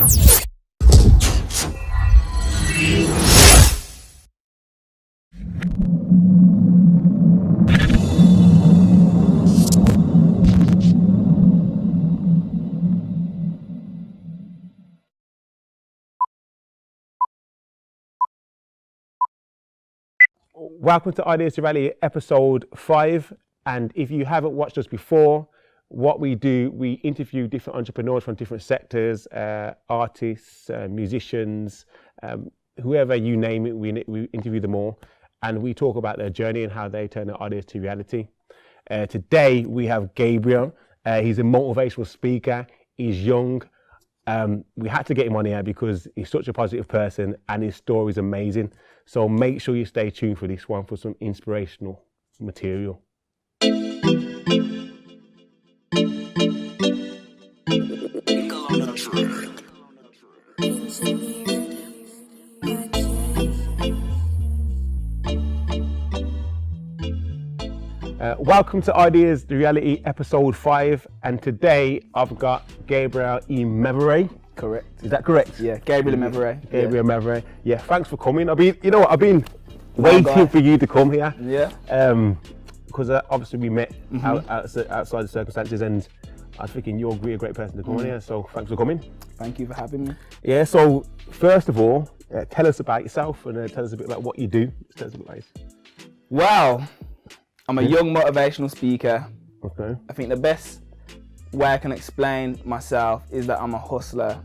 Welcome to Ideas to Reality, episode 5. And if you haven't watched us before, what we do, we interview different entrepreneurs from different sectors, artists, musicians, whoever you name it, we interview them all. And we talk about their journey and how they turn their ideas to reality. Today, we have Gabriel. He's a motivational speaker. He's young. We had to get him on here because he's such a positive person and his story is amazing. So make sure you stay tuned for this one for some inspirational material. Welcome to Ideas to Reality, episode 5. And today I've got Gabriel Mevere. Correct. Is that correct? Yeah, Gabriel Mevere. Gabriel Mevere. Yeah, thanks for coming. I've been waiting for you to come here. Yeah. Because obviously we met outside the circumstances, and I was thinking you're a great person to come on here. So thanks for coming. Thank you for having me. Yeah. So first of all, tell us about yourself and tell us a bit about what you do. Tell us a bit about yourself. Well, I'm a young motivational speaker. Okay. I think the best way I can explain myself is that I'm a hustler,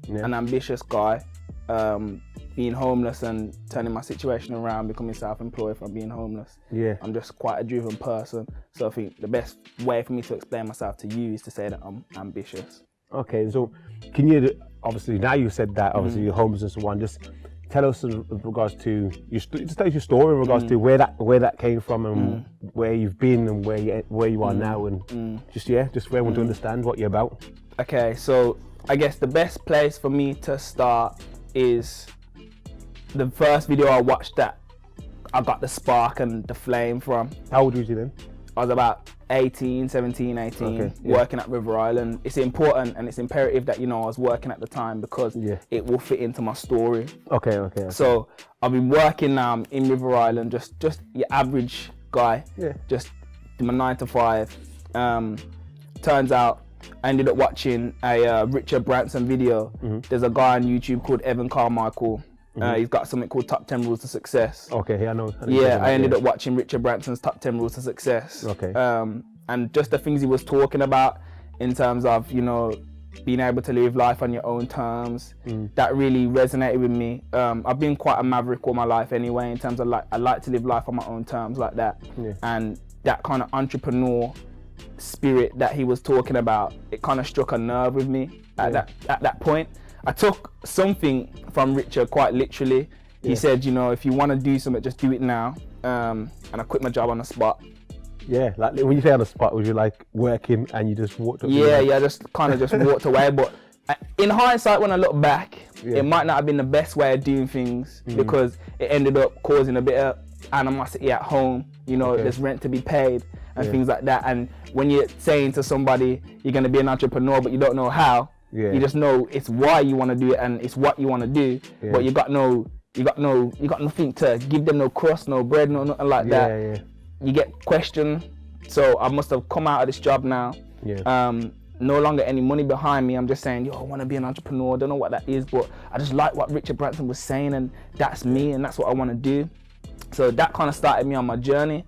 an ambitious guy, being homeless and turning my situation around, becoming self-employed from being homeless. Yeah. I'm just quite a driven person. So I think the best way for me to explain myself to you is to say that I'm ambitious. Okay, so can you, obviously now you said that, obviously you're homeless and so on, just tell us in regards to, just tell us your story in regards to where that came from and where you've been and where you are now, and just where I want to understand what you're about. Okay, so I guess the best place for me to start is the first video I watched that I got the spark and the flame from. How old was you then? I was about 17, 18, working at River Island. It's important and it's imperative that, I was working at the time because it will fit into my story. Okay. So I've been working now in River Island, just your average guy, just do my 9 to 5. Turns out I ended up watching a Richard Branson video. There's a guy on YouTube called Evan Carmichael. He's got something called Top 10 Rules to Success. Okay, I know. I ended up watching Richard Branson's Top 10 Rules to Success. Okay. And just the things he was talking about in terms of, being able to live life on your own terms, that really resonated with me. I've been quite a maverick all my life anyway, in terms of I like to live life on my own terms like that. Yeah. And that kind of entrepreneur spirit that he was talking about, it kind of struck a nerve with me at that point. I took something from Richard quite literally. He said, if you want to do something, just do it now. And I quit my job on the spot. Yeah, like when you say on the spot, was you like working and you just walked away? I just kind of walked away. But in hindsight, when I look back, it might not have been the best way of doing things because it ended up causing a bit of animosity at home. There's rent to be paid and things like that. And when you're saying to somebody, you're going to be an entrepreneur, but you don't know how, you just know it's why you want to do it and it's what you want to do, but you got nothing to give them, no crust, no bread, no nothing like that. You get questioned. So I must have come out of this job now. No longer any money behind me. I'm just saying, I want to be an entrepreneur. I don't know what that is, but I just like what Richard Branson was saying, and that's me, and that's what I want to do. So that kind of started me on my journey.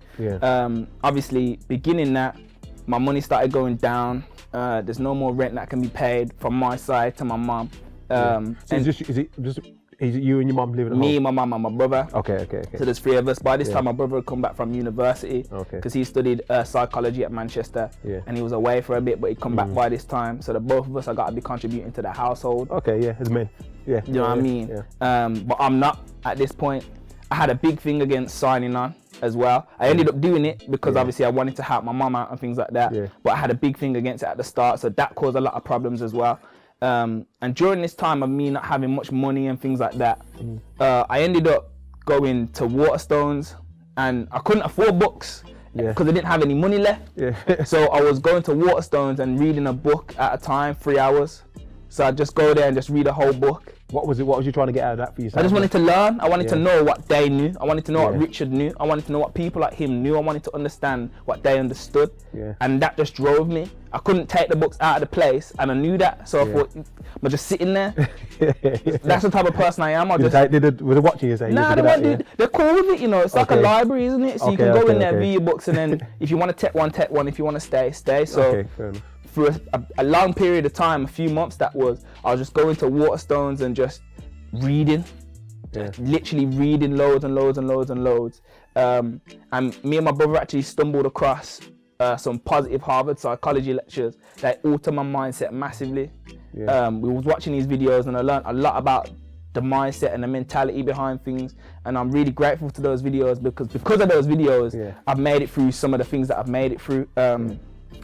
Obviously, beginning that, my money started going down. There's no more rent that can be paid from my side to my mom. So is it you and your mom living at home? Me, my mom, and my brother. Okay. So there's 3 of us. By this time, my brother had come back from university because he studied psychology at Manchester, and he was away for a bit, but he'd come back by this time. So the both of us are got to be contributing to the household. As men. You know what I mean? But I'm not at this point. I had a big thing against signing on as well. I ended up doing it because obviously I wanted to help my mum out and things like that. But I had a big thing against it at the start, so that caused a lot of problems as well. And during this time of me not having much money and things like that, I ended up going to Waterstones, and I couldn't afford books because I didn't have any money left. So I was going to Waterstones and reading a book at a time, 3 hours. So I'd just go there and just read a whole book. What was you trying to get out of that for yourself? I just wanted to learn. I wanted to know what they knew. I wanted to know what Richard knew. I wanted to know what people like him knew. I wanted to understand what they understood. Yeah. And that just drove me. I couldn't take the books out of the place, and I knew that. So I thought, I'm just sitting there. That's the type of person I am. Were they watching you? Nah, they're cool with it, you know. It's like a library, isn't it? So you can go in there, view your books, and then if you want to take one, take one. If you want to stay, stay. So fair enough. For a long period of time, a few months I was just going to Waterstones and just reading, literally reading loads and loads and loads and loads. And me and my brother actually stumbled across some positive Harvard psychology lectures that altered my mindset massively. We was watching these videos and I learned a lot about the mindset and the mentality behind things, and I'm really grateful to those videos because of those videos, I've made it through some of the things that I've made it through.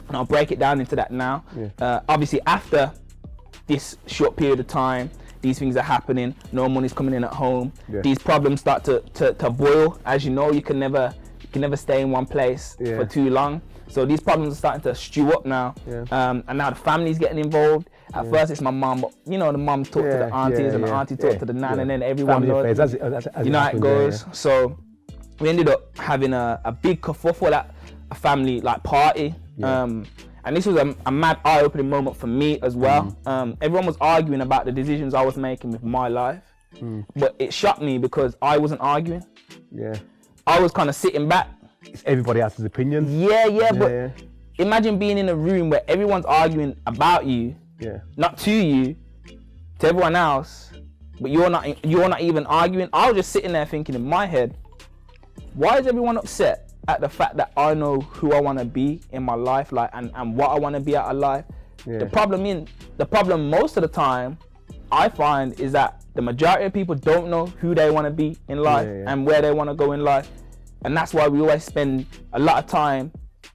And I'll break it down into that now. Obviously, after this short period of time, these things are happening. No money's coming in at home. These problems start to boil. As you know, you can never stay in one place for too long. So these problems are starting to stew up now. And now the family's getting involved. At first, it's my mum, but you know, the mum talk to the aunties and the auntie talk to the nan, and then everyone knows. As you know how it goes. So we ended up having a big kerfuffle at a family party. And this was a mad eye-opening moment for me as well. Everyone was arguing about the decisions I was making with my life, but it shocked me because I wasn't arguing. I was kind of sitting back. It's everybody else's opinion. But imagine being in a room where everyone's arguing about you, not to you, to everyone else, but you're not even arguing. I was just sitting there thinking in my head, why is everyone upset at the fact that I know who I want to be in my life, and what I want to be out of life? The problem most of the time I find is that the majority of people don't know who they want to be in life and where they want to go in life, and that's why we always spend a lot of time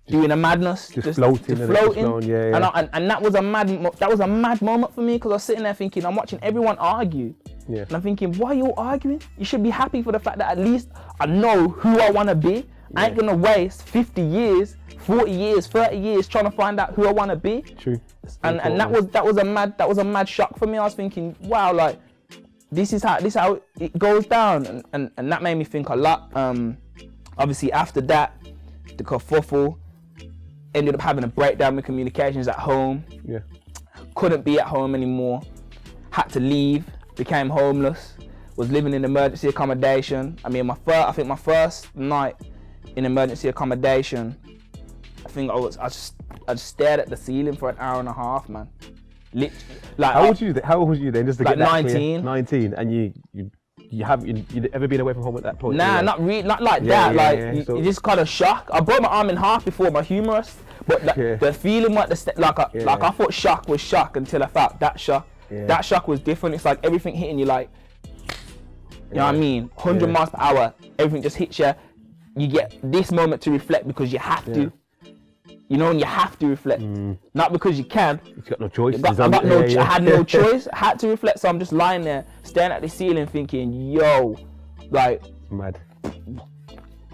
doing a madness, just floating. And that was a mad moment for me, because I was sitting there thinking, I'm watching everyone argue. And I'm thinking, why are you arguing? You should be happy for the fact that at least I know who I want to be. I ain't gonna waste 50 years, 40 years, 30 years trying to find out who I want to be. True. And that was a mad shock for me. I was thinking, wow, this is how it goes down, and that made me think a lot. Obviously after that, the kerfuffle, ended up having a breakdown with communications at home. Couldn't be at home anymore. Had to leave. Became homeless. Was living in emergency accommodation. I mean, I think my first night in emergency accommodation, I think I just stared at the ceiling for an hour and a half, man. How old were you then? Just to get that 19. 19, and you ever been away from home at that point? Nah, not like that. You just kind of shock. I broke my arm in half before my humerus, but the feeling I thought shock was shock until I felt that shock. That shock was different. It's like everything hitting you, you know what I mean? 100 miles per hour. Everything just hits you. You get this moment to reflect because you have to. You know, and you have to reflect. Not because you can. You've got no choice. I had no choice. I had to reflect. So I'm just lying there, staring at the ceiling thinking, yo, mad.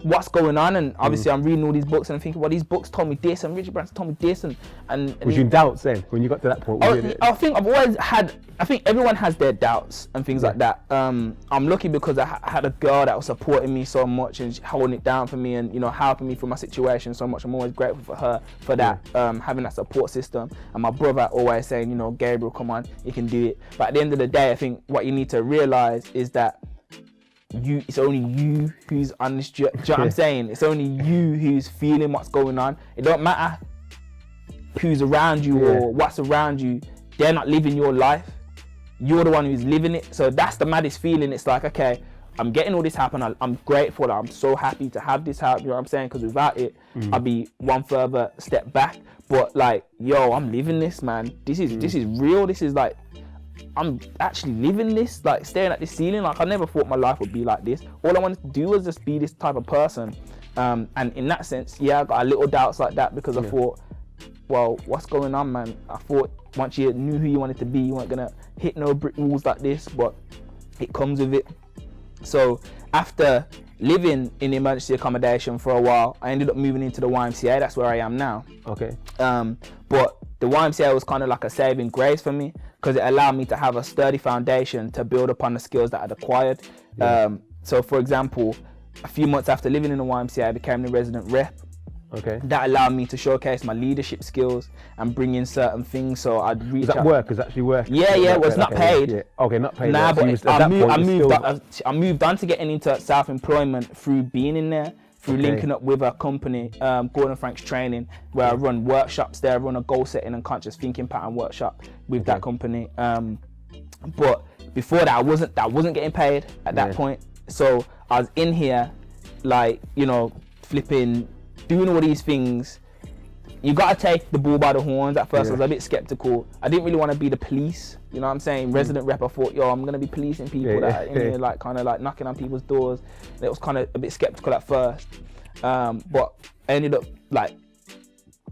What's going on? And obviously I'm reading all these books and I'm thinking, well, these books told me this and Richard Branson told me this, and was you in doubts then when you got to that point? I think everyone has their doubts and things like that. I'm lucky because I had a girl that was supporting me so much and holding it down for me and, you know, helping me through my situation so much. I'm always grateful for her for that, having that support system. And my brother always saying, you know, Gabriel, come on, you can do it. But at the end of the day, I think what you need to realize is that it's only you who's on this journey. Do you know what I'm saying? It's only you who's feeling what's going on. It don't matter who's around you or what's around you. They're not living your life. You're the one who's living it. So that's the maddest feeling. It's like, okay, I'm getting all this happen. I'm grateful. I'm so happy to have this happen. You know what I'm saying? Because without it, I'd be one further step back. But yo, I'm living this, man. This is real. This is I'm actually living this, staring at this ceiling. I never thought my life would be like this. All I wanted to do was just be this type of person. And in that sense, I got a little doubts like that because I thought, well, what's going on, man? I thought once you knew who you wanted to be, you weren't gonna hit no brick walls like this, but it comes with it. So after living in emergency accommodation for a while, I ended up moving into the YMCA. That's where I am now. Okay. But the YMCA was kind of like a saving grace for me, because it allowed me to have a sturdy foundation to build upon the skills that I'd acquired. So for example, a few months after living in the YMCA, I became the resident rep. Okay. That allowed me to showcase my leadership skills and bring in certain things. So I'd reach out. Was that work? Was that actually work? Yeah, it was not paid. Yeah. Okay, not paid. Nah, but I moved on to getting into self-employment through being in there, through linking up with a company, Gordon Frank's Training, where I run workshops there. I run a goal setting and conscious thinking pattern workshop with that company. But before that, I wasn't getting paid at that point. So I was in here, like, you know, flipping, doing all these things. You gotta take the bull by the horns. At first I was a bit skeptical. I didn't really want to be the police, you know what I'm saying? Resident rep, I thought, yo, I'm gonna be policing people that are in here, like kind of like knocking on people's doors. And it was kind of a bit skeptical at first, but I ended up like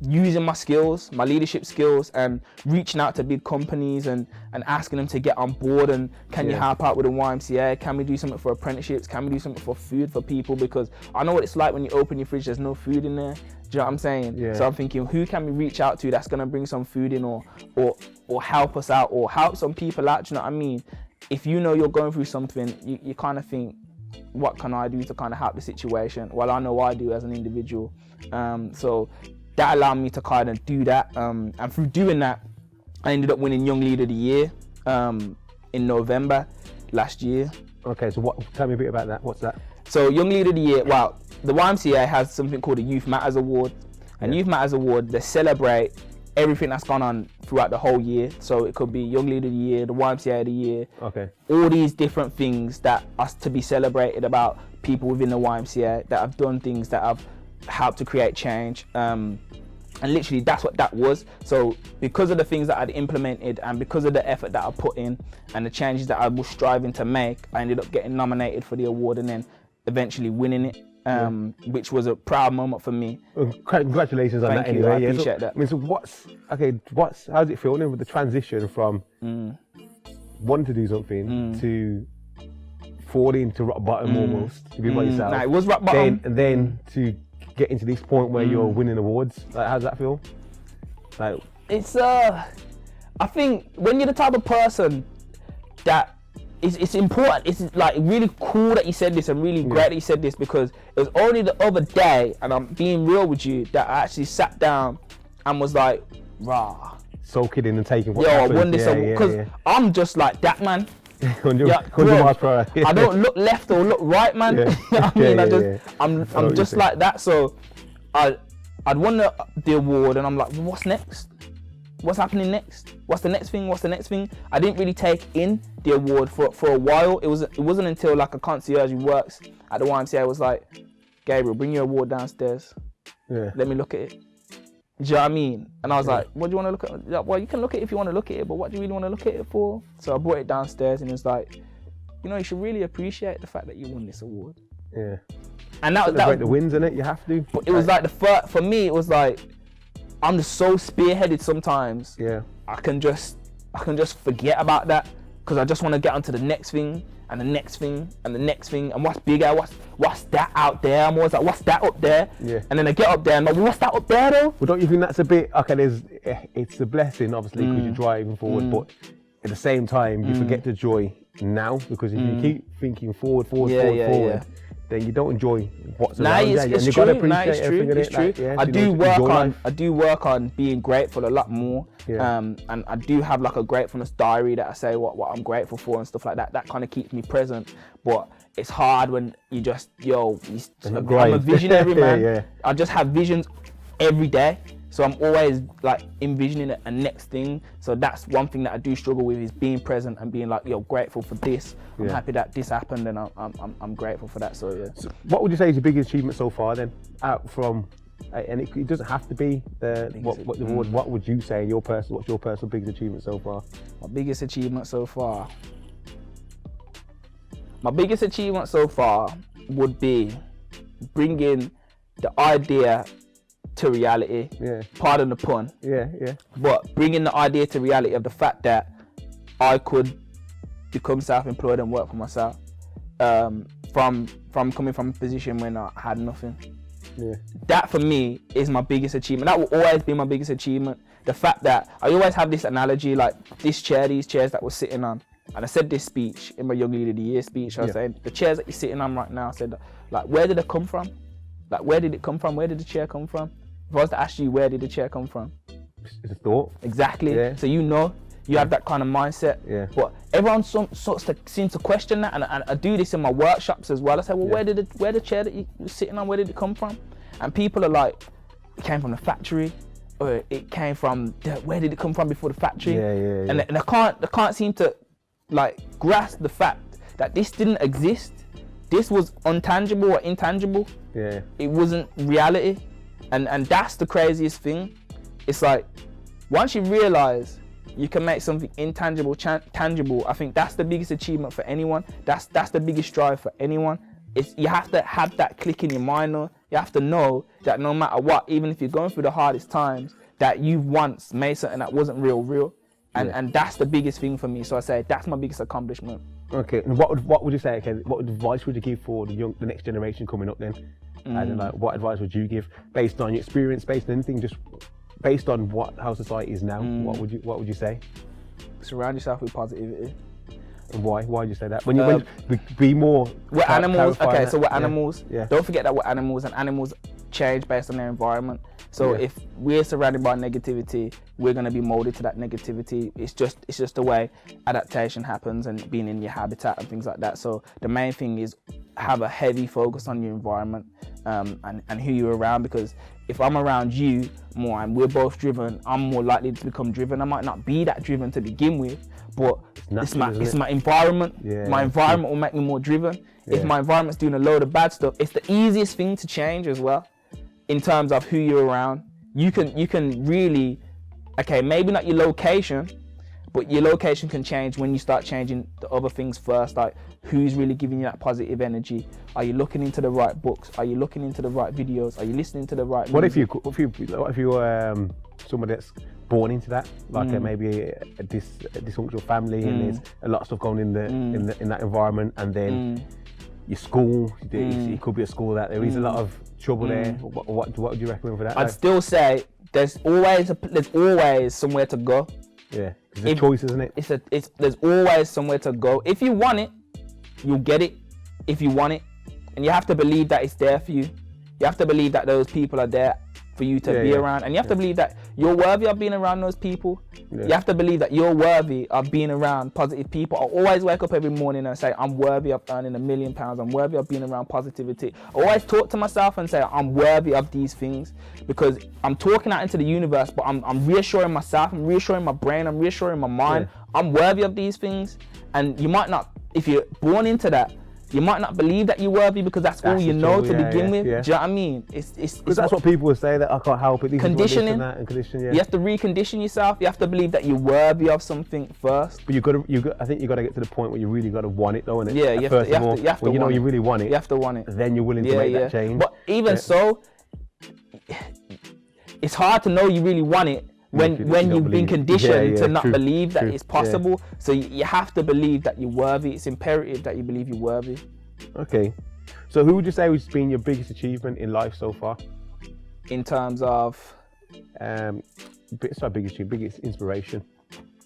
using my skills, my leadership skills, and reaching out to big companies and asking them to get on board, and can you help out with the YMCA? Can we do something for apprenticeships? Can we do something for food for people? Because I know what it's like when you open your fridge, there's no food in there. Do you know what I'm saying? So I'm thinking, who can we reach out to that's gonna bring some food in, or help us out, or help some people out? Do you know what I mean? If you know you're going through something, you kind of think, what can I do to kind of help the situation? Well, I know I do as an individual. So that allowed me to kind of do that, and through doing that, I ended up winning Young Leader of the Year in November last year. Okay, so tell me a bit about that. What's that? So Young Leader of the Year, well, the YMCA has something called the Youth Matters Award, and Youth Matters Award, they celebrate everything that's gone on throughout the whole year. So it could be Young Leader of the Year, the YMCA of the Year, all these different things that are to be celebrated about people within the YMCA that have done things that have helped to create change. And literally that's what that was. So because of the things that I'd implemented, and because of the effort that I put in and the changes that I was striving to make, I ended up getting nominated for the award and then eventually winning it, which was a proud moment for me. Well, congratulations on that anyway. I appreciate that. I mean, so how does it feel with the transition from wanting to do something to falling to rock bottom almost, to be by yourself? Nah, it was rock bottom. And then to get into this point where you're winning awards. Like, how does that feel? Like, it's I think when you're the type of person that it's important, it's like really cool that you said this, and really great that you said this, because it was only the other day, and I'm being real with you, that I actually sat down and was like, rah, soaking in and taking what happens. I won this because I'm just like that, man. 100 miles per hour. I don't look left or look right, man. You know what I mean? I'm just like that. So I'd won the award, and I'm like, well, what's next? What's happening next? What's the next thing? What's the next thing? I didn't really take in the award for a while. It wasn't until like a concierge who works at the YMCA was like, Gabriel, bring your award downstairs. Let me look at it. Do you know what I mean? And I was like, what do you want to look at? Like, well, you can look at it if you want to look at it, but what do you really want to look at it for? So I brought it downstairs, and it's like, you know, you should really appreciate the fact that you won this award. And that was the wins, innit? You have to. But it was like the first, for me, it was like, I'm just so spearheaded sometimes. I can just forget about that, because I just want to get onto the next thing and the next thing and the next thing, and what's bigger, what's that out there? I'm always like, what's that up there? And then I get up there and I'm like, what's that up there though? Well, don't you think that's a bit, it's a blessing obviously, because you're driving forward, but at the same time you forget the joy now, because if you keep thinking forward, then you don't enjoy what's around you, and you gotta appreciate everything in it. It's true. I do work on being grateful a lot more, and I do have like a gratefulness diary that I say what I'm grateful for and stuff like that. That kind of keeps me present, but it's hard when you just, I'm a visionary, man. I just have visions every day. So I'm always like envisioning a next thing. So that's one thing that I do struggle with, is being present and being like, grateful for this. I'm happy that this happened, and I'm grateful for that. So So what would you say is your biggest achievement so far then? Out from, and it doesn't have to be the award. What would you say what's your personal biggest achievement so far? My biggest achievement so far. My biggest achievement so far would be bringing the idea to reality. Pardon the pun. But bringing the idea to reality of the fact that I could become self-employed and work for myself, from coming from a position when I had nothing. That for me is my biggest achievement. That will always be my biggest achievement. The fact that I always have this analogy, like these chairs that we're sitting on. And I said this speech in my Young Leader of the Year speech. I was saying, the chairs that you're sitting on right now, I said, like, where did it come from? Like, where did it come from? Where did the chair come from? If I was to ask you, where did the chair come from? It's a thought. Exactly. Yeah. So you know, you have that kind of mindset. Yeah. But everyone seems to question that, and I do this in my workshops as well. I say, well, where the chair that you were sitting on, where did it come from? And people are like, it came from the factory, or it came from where did it come from before the factory? Yeah. And I can't seem to like grasp the fact that this didn't exist. This was untangible or intangible. Yeah. It wasn't reality, and that's the craziest thing. It's like once you realize you can make something intangible tangible, I think that's the biggest achievement for anyone. That's the biggest drive for anyone. You have to have that click in your mind, though. You have to know that no matter what, even if you're going through the hardest times, that you've once made something that wasn't real. And that's the biggest thing for me. So I say that's my biggest accomplishment. Okay, and what would you say? Okay, what advice would you give for the next generation coming up then? And like, what advice would you give based on your experience, based on anything, just based on how society is now? What would you say? Surround yourself with positivity. And why? Why did you say that? When you be more. We're animals. Okay, so we're animals. Yeah. Don't forget that we're animals, and animals change based on their environment. So if we're surrounded by negativity, we're going to be molded to that negativity. It's just the way adaptation happens and being in your habitat and things like that. So the main thing is have a heavy focus on your environment and who you're around, because if I'm around you more and we're both driven, I'm more likely to become driven. I might not be that driven to begin with, but it's my environment. Yeah. My environment will make me more driven. Yeah. If my environment's doing a load of bad stuff, it's the easiest thing to change as well. In terms of who you're around, you can really, okay, maybe not your location, but your location can change when you start changing the other things first, like who's really giving you that positive energy. Are you looking into the right books? Are you looking into the right videos? Are you listening to the right music? What if you're somebody that's born into that, like maybe a dysfunctional family, and there's a lot of stuff going in that environment, and then your school, it could be a school that there is a lot of trouble there. What would you recommend for that? I'd still say there's always somewhere to go. Yeah, it's a choice, isn't it? There's always somewhere to go. If you want it, you'll get it. If you want it, and you have to believe that it's there for you. You have to believe that those people are there for you to be around, and you have to believe that you're worthy of being around those people. You have to believe that you're worthy of being around positive people. I always wake up every morning and say, I'm worthy of earning £1 million. I'm worthy of being around positivity. I always talk to myself and say, I'm worthy of these things, because I'm talking out into the universe, but I'm reassuring myself, I'm reassuring my brain, I'm reassuring my mind. I'm worthy of these things. And you might not, if you're born into that, you might not believe that you're worthy, because that's all you know to begin with. Yeah. Do you know what I mean? It's that's what people would say, that I can't help it. This conditioning. Is what this and that, You have to recondition yourself. You have to believe that you're worthy of something first. But I think you got to get to the point where you really got to want it, though, innit? Yeah, you have to. You really want it. You have to want it. Then you're willing to make that change. But even so, it's hard to know you really want it when you've been conditioned to not believe that it's possible. So you have to believe that you're worthy. It's imperative that you believe you're worthy. Okay, so who would you say has been your biggest achievement in life so far? In terms of? Biggest inspiration.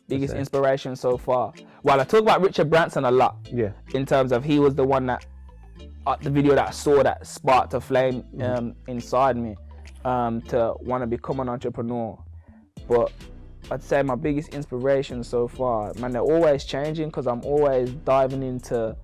Biggest inspiration so far. Well, I talk about Richard Branson a lot. Yeah. In terms of, he was the one that, the video that I saw that sparked a flame inside me to want to become an entrepreneur. But I'd say my biggest inspiration so far, man, they're always changing, because I'm always diving into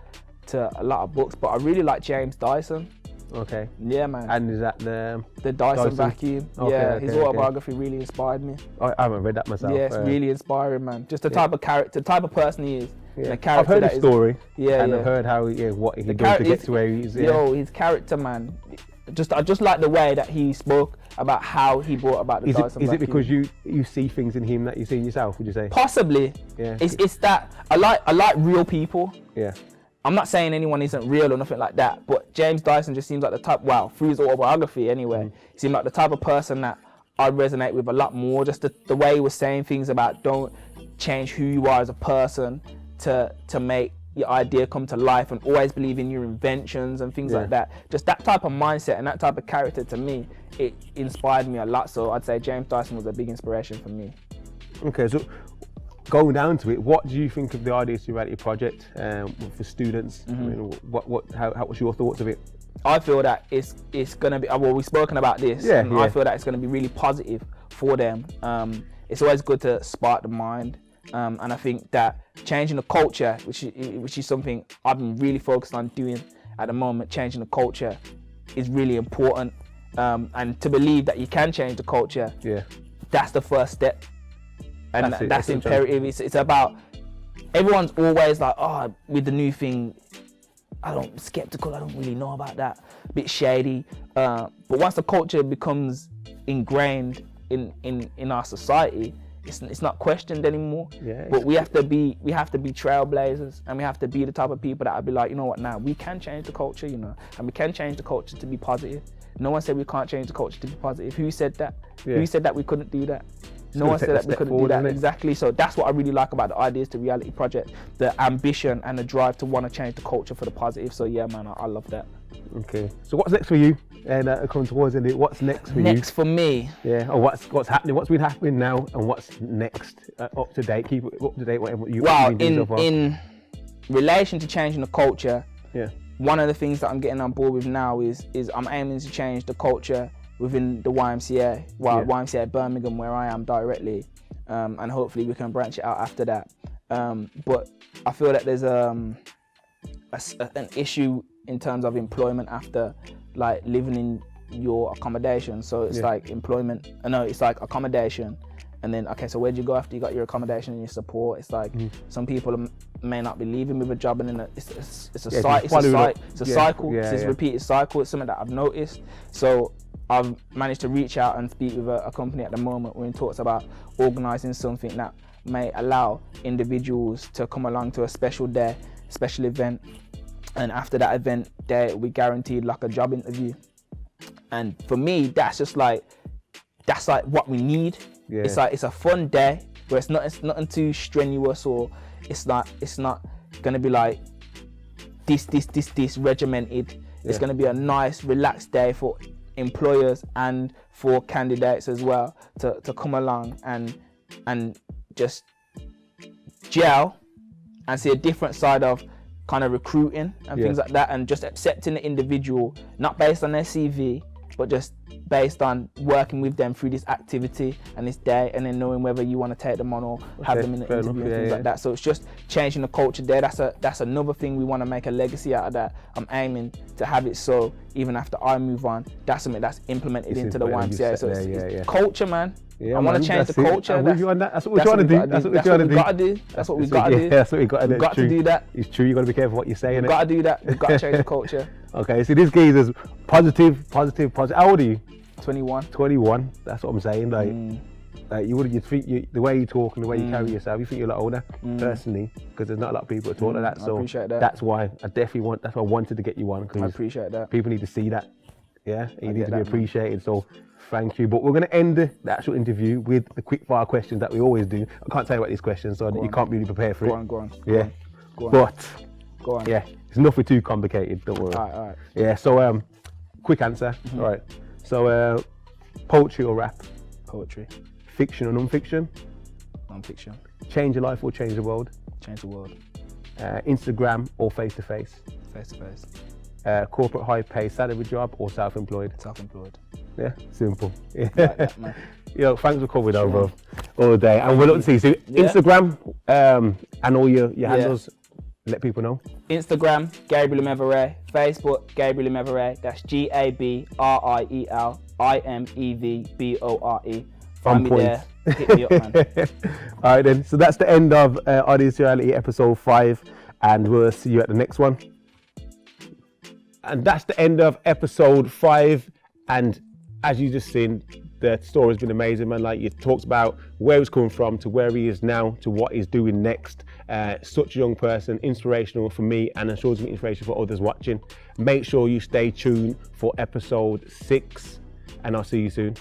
a lot of books, but I really like James Dyson. Okay. Yeah, man. And is that the Dyson vacuum? Okay, his autobiography really inspired me. I haven't read that myself. Yeah, it's really inspiring, man. Just the type of character, the type of person he is. Yeah. I've heard his story. I've heard how what he did to get to where he is. His character, man. I just like the way that he spoke about how he brought about the Dyson vacuum. Is it because you see things in him that you see in yourself, would you say? Possibly. Yeah. It's that I like real people. Yeah. I'm not saying anyone isn't real or nothing like that, but James Dyson just seems like the type, through his autobiography anyway, he seemed like the type of person that I resonate with a lot more. Just the way he was saying things about don't change who you are as a person to make your idea come to life and always believe in your inventions and things like that. Just that type of mindset and that type of character, to me, it inspired me a lot. So I'd say James Dyson was a big inspiration for me. Okay, so going down to it, what do you think of the Ideas to Reality project for students? I mean, what's your thoughts of it? I feel that it's gonna be, well, we've spoken about this, I feel that it's gonna be really positive for them. It's always good to spark the mind, and I think that changing the culture, which is something I've been really focused on doing at the moment, changing the culture is really important, and to believe that you can change the culture, that's the first step. And that's imperative. It's about, everyone's always like, oh, with the new thing, skeptical, I don't really know about that, a bit shady. But once the culture becomes ingrained in our society, it's not questioned anymore. But we have to be trailblazers, and we have to be the type of people that will be like, you know what, now we can change the culture, you know, and we can change the culture to be positive. No one said we can't change the culture to be positive. Who said that? Who said that we couldn't do that? No one said that we couldn't do that. Exactly. So that's what I really like about the Ideas to Reality project, the ambition and the drive to want to change the culture for the positive. So yeah, man, I love that. Okay. So what's next for you? And coming towards it, what's next for you? Next for me? Yeah. Or what's happening? What's been happening now, and what's next? Up to date. Keep it up to date. Whatever you. Well, in relation to changing the culture, one of the things that I'm getting on board with now is I'm aiming to change the culture within the YMCA, YMCA Birmingham, where I am directly, and hopefully we can branch it out after that. But I feel that there's an issue in terms of employment after like living in your accommodation. So it's like employment, it's like accommodation, and then okay, so where'd you go after you got your accommodation and your support? It's like some people may not be leaving with a job, and then it's a cycle. It's this repeated cycle. It's something that I've noticed. So I've managed to reach out and speak with a company at the moment. We're in talks about organising something that may allow individuals to come along to a special day, special event, and after that event, they will be guaranteed like a job interview. And for me, that's like what we need. It's like, it's a fun day where it's nothing too strenuous, or it's not gonna be like this regimented. It's gonna be a nice, relaxed day for employers and for candidates as well to come along and just gel and see a different side of kind of recruiting and things like that, and just accepting the individual not based on their CV, but just based on working with them through this activity and this day, and then knowing whether you want to take them on or have them in the interview and things like that. So it's just changing the culture there. That's another thing we want to make a legacy out of that. I'm aiming to have it so even after I move on, that's something that's implemented into the YMCA. So it's culture, man. I want to change the culture. I'm with you on that. That's what we're trying to do. That's what we got to do. That's what we got to do. That's what we got to do. We've got to do that. It's true. You got to be careful what you're saying. We've got to do that. We've got to change the culture. Okay, so this geezer is positive. How old are you? 21. 21. That's what I'm saying. The way you talk and the way you carry yourself, you think you're a lot older, personally, because there's not a lot of people that talk like that. So I appreciate that. That's why I wanted to get you on, because I appreciate that. People need to see that. Yeah, you need to be appreciated. So thank you. But we're going to end the actual interview with the quick fire questions that we always do. I can't tell you about these questions, so you can't really prepare for it. Go on. Yeah. Go on. Yeah, it's nothing too complicated. Don't worry. All right. Yeah. So quick answer. All right. So poetry or rap? Poetry. Fiction or non-fiction? Non-fiction. Change your life or change the world? Change the world. Instagram or face-to-face? Face-to-face. Corporate high-pay salary job or self-employed? Self-employed. Yeah, simple. Like that, man. Thanks for coming over all day. And we'll look to see. So Instagram and all your handles. Let people know. Instagram, Gabriel Imevere. Facebook, Gabriel Imevere. That's GABRIEL IMEVBORE. Find me there. Hit me up, man. All right then. So that's the end of Ideas to Reality episode 5, and we'll see you at the next one. And that's the end of episode 5. And as you just seen, the story has been amazing, man. Like, you talked about where he's coming from to where he is now to what he's doing next. Such a young person, inspirational for me, and I'm sure it's inspirational for others watching. Make sure you stay tuned for episode 6, and I'll see you soon.